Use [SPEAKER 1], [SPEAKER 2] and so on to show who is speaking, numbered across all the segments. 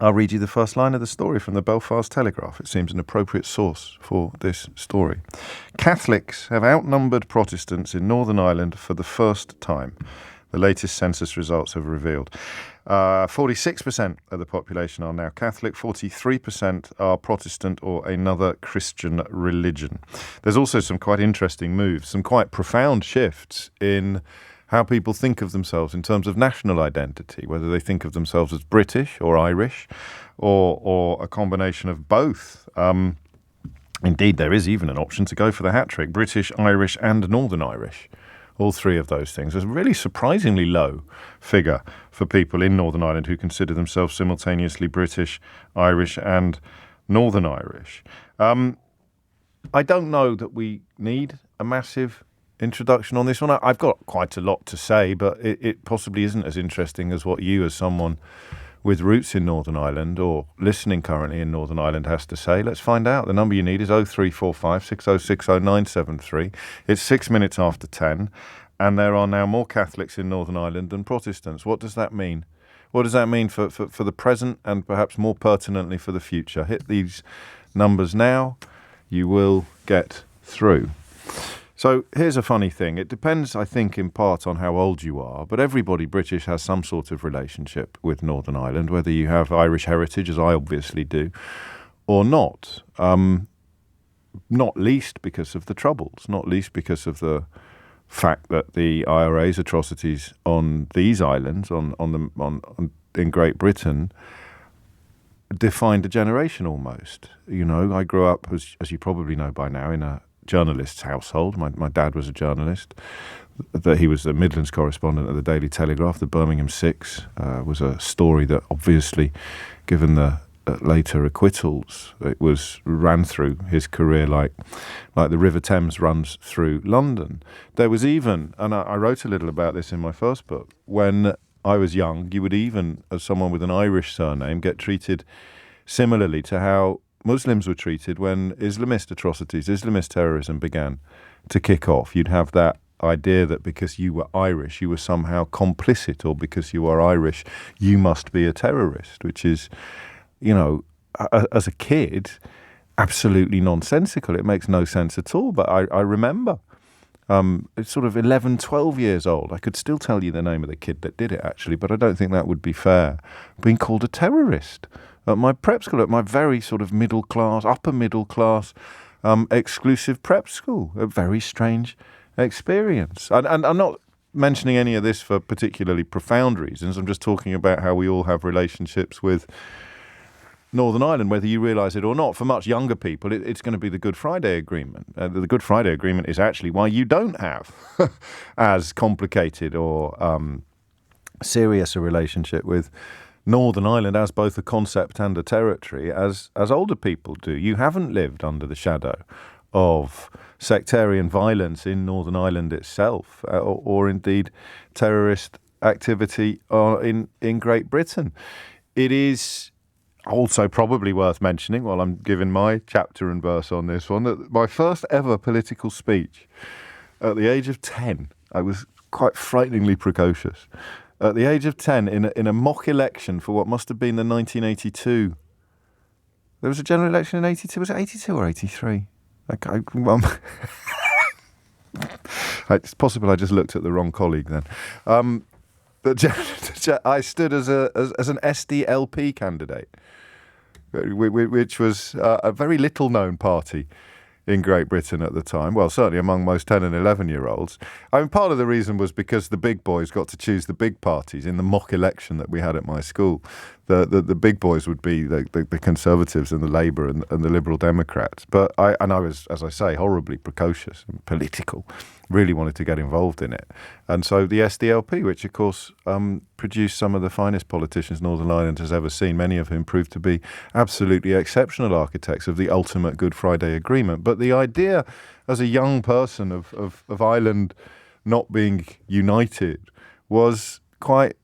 [SPEAKER 1] I'll read you the first line of the story from the Belfast Telegraph. It seems an appropriate source for this story. Catholics have outnumbered Protestants in Northern Ireland for the first time. The latest census results have revealed 46% of the population are now Catholic, 43% are Protestant or another Christian religion. There's also some quite interesting moves, some quite profound shifts in how people think of themselves in terms of national identity, whether they think of themselves as British or Irish or a combination of both. Indeed, there is even an option to go for the hat trick, British, Irish and Northern Irish. All three of those things. There's a really surprisingly low figure for people in Northern Ireland who consider themselves simultaneously British, Irish and Northern Irish. I don't know that we need a massive introduction on this one. I've got quite a lot to say, but it possibly isn't as interesting as what you, as someone with roots in Northern Ireland or listening currently in Northern Ireland, has to say. Let's find out. The number you need is 0345 6060 973. It's 6 minutes after 10, and there are now more Catholics in Northern Ireland than Protestants. What does that mean? What does that mean for the present and perhaps more pertinently for the future? Hit these numbers now. You will get through. So here's a funny thing. It depends, I think, in part on how old you are, but everybody British has some sort of relationship with Northern Ireland, whether you have Irish heritage, as I obviously do, or not. Not least because of the Troubles, not least because of the fact that the IRA's atrocities on these islands, in Great Britain, defined a generation almost. You know, I grew up, as you probably know by now, in a journalist's household. My dad was a journalist. He was the Midlands correspondent of the Daily Telegraph. The Birmingham Six was a story that obviously, given the later acquittals, it ran through his career like the River Thames runs through London. There was even, and I wrote a little about this in my first book, when I was young, you would even, as someone with an Irish surname, get treated similarly to how Muslims were treated when Islamist atrocities, Islamist terrorism began to kick off. You'd have that idea that because you were Irish, you were somehow complicit, or because you are Irish, you must be a terrorist, which is, you know, as a kid, absolutely nonsensical. It makes no sense at all. But I remember, it's sort of 11, 12 years old. I could still tell you the name of the kid that did it, actually, but I don't think that would be fair, being called a terrorist. At my prep school, at my very sort of middle class, upper middle class, exclusive prep school, a very strange experience. And I'm not mentioning any of this for particularly profound reasons. I'm just talking about how we all have relationships with Northern Ireland, whether you realise it or not. For much younger people, it's going to be the Good Friday Agreement. The Good Friday Agreement is actually why you don't have as complicated or serious a relationship with Northern Ireland as both a concept and a territory as older people do. You haven't lived under the shadow of sectarian violence in Northern Ireland itself, or indeed terrorist activity in Great Britain. It is also probably worth mentioning, while I'm giving my chapter and verse on this one, that my first ever political speech at the age of 10, I was quite frighteningly precocious. At the age of 10, in a mock election for what must have been the 1982. There was a general election in 82. Was it 82 or 83? It's possible I just looked at the wrong colleague then. But I stood as an SDLP candidate, which was a very little-known party in Great Britain at the time. Well, certainly among most 10 and 11-year-olds. I mean, part of the reason was because the big boys got to choose the big parties in the mock election that we had at my school. The big boys would be the Conservatives and the Labour and the Liberal Democrats. But I was, as I say, horribly precocious and political. Really wanted to get involved in it. And so the SDLP, which of course produced some of the finest politicians Northern Ireland has ever seen, many of whom proved to be absolutely exceptional architects of the ultimate Good Friday Agreement. But the idea as a young person of Ireland not being united was quite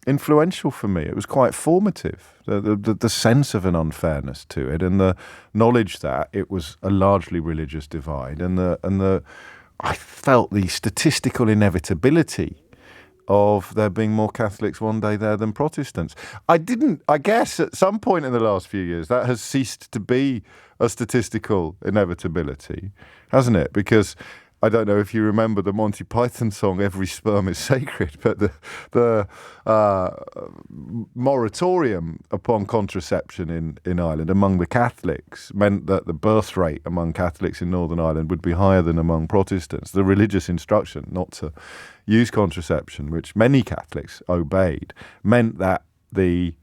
[SPEAKER 1] influential for me. It was quite formative, the sense of an unfairness to it, and the knowledge that it was a largely religious divide, and I felt the statistical inevitability of there being more Catholics one day there than Protestants. I guess at some point in the last few years that has ceased to be a statistical inevitability, hasn't it? Because I don't know if you remember the Monty Python song "Every Sperm is Sacred," but the moratorium upon contraception in Ireland among the Catholics meant that the birth rate among Catholics in Northern Ireland would be higher than among Protestants. The religious instruction not to use contraception, which many Catholics obeyed, meant that the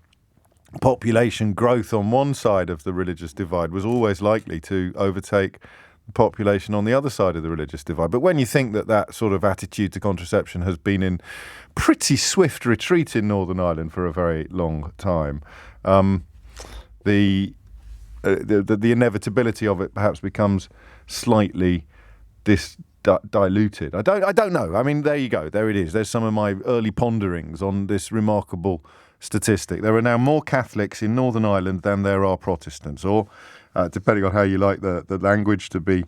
[SPEAKER 1] population growth on one side of the religious divide was always likely to overtake population on the other side of the religious divide. But when you think that sort of attitude to contraception has been in pretty swift retreat in Northern Ireland for a very long time, the inevitability of it perhaps becomes slightly diluted. I don't know. I mean, there you go. There it is. There's some of my early ponderings on this remarkable statistic. There are now more Catholics in Northern Ireland than there are Protestants, or depending on how you like the language to be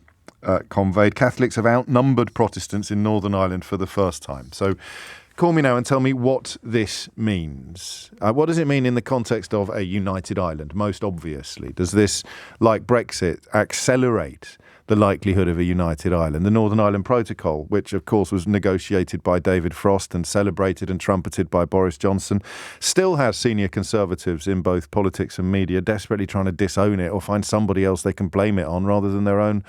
[SPEAKER 1] conveyed, Catholics have outnumbered Protestants in Northern Ireland for the first time. So call me now and tell me what this means. What does it mean in the context of a united Ireland, most obviously? Does this, like Brexit, accelerate the likelihood of a united Ireland? The Northern Ireland Protocol, which of course was negotiated by David Frost and celebrated and trumpeted by Boris Johnson, still has senior Conservatives in both politics and media desperately trying to disown it or find somebody else they can blame it on rather than their own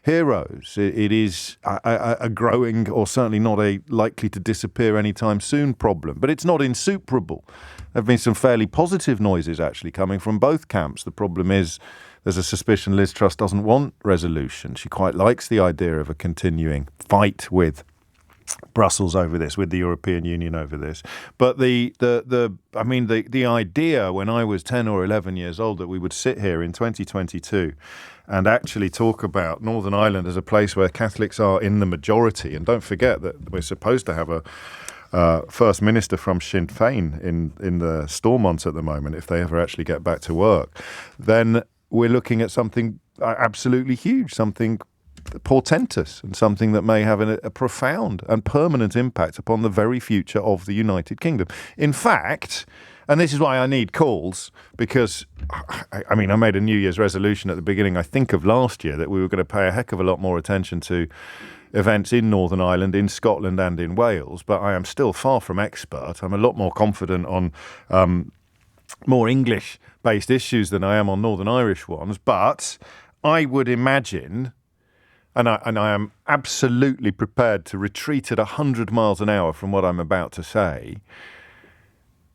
[SPEAKER 1] heroes. It is a growing, or certainly not a likely to disappear anytime soon problem, but it's not insuperable. There have been some fairly positive noises actually coming from both camps. The problem is there's a suspicion Liz Truss doesn't want resolution. She quite likes the idea of a continuing fight with Brussels over this, with the European Union over this. But the idea when I was 10 or 11 years old that we would sit here in 2022 and actually talk about Northern Ireland as a place where Catholics are in the majority, and don't forget that we're supposed to have a First Minister from Sinn Féin in the Stormont at the moment, if they ever actually get back to work, then we're looking at something absolutely huge, something portentous, and something that may have a profound and permanent impact upon the very future of the United Kingdom. In fact, and this is why I need calls, because, I made a New Year's resolution at the beginning, I think, of last year that we were going to pay a heck of a lot more attention to events in Northern Ireland, in Scotland and in Wales, but I am still far from expert. I'm a lot more confident on more English-based issues than I am on Northern Irish ones, but I would imagine, and I am absolutely prepared to retreat at 100 miles an hour from what I'm about to say,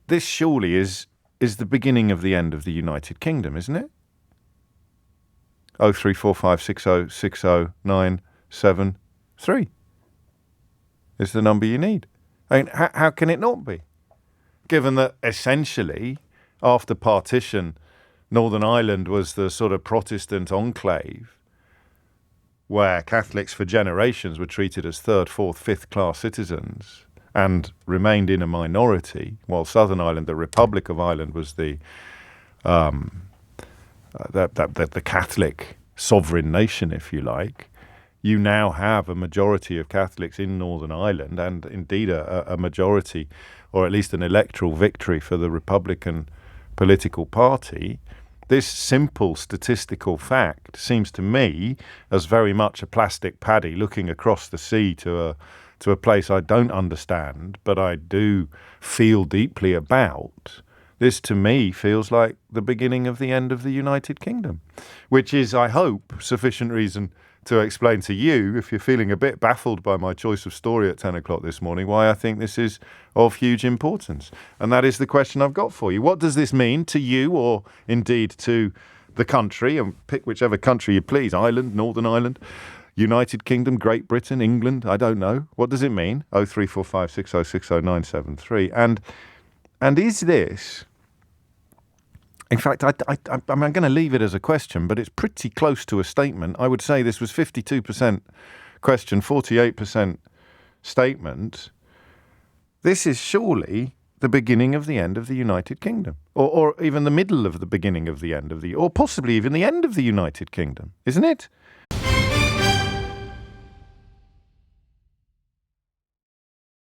[SPEAKER 1] this surely is the beginning of the end of the United Kingdom, isn't it? 03456060973 is the number you need. I mean, how can it not be? Given that essentially, after partition, Northern Ireland was the sort of Protestant enclave where Catholics for generations were treated as third, fourth, fifth class citizens and remained in a minority, while Southern Ireland, the Republic of Ireland, was the Catholic sovereign nation, if you like. You now have a majority of Catholics in Northern Ireland, and indeed a majority, or at least an electoral victory for the Republican political party. This simple statistical fact seems to me as very much a plastic paddy looking across the sea to a place I don't understand, but I do feel deeply about. This, to me, feels like the beginning of the end of the United Kingdom, which is, I hope, sufficient reason to explain to you, if you're feeling a bit baffled by my choice of story at 10 o'clock this morning, why I think this is of huge importance. And that is the question I've got for you. What does this mean to you, or indeed to the country? And pick whichever country you please, Ireland, Northern Ireland, United Kingdom, Great Britain, England, I don't know. What does it mean? 03456060973. And is this... In fact, I'm going to leave it as a question, but it's pretty close to a statement. I would say this was 52% question, 48% statement. This is surely the beginning of the end of the United Kingdom, or even the middle of the beginning of the end of or possibly even the end of the United Kingdom, isn't it?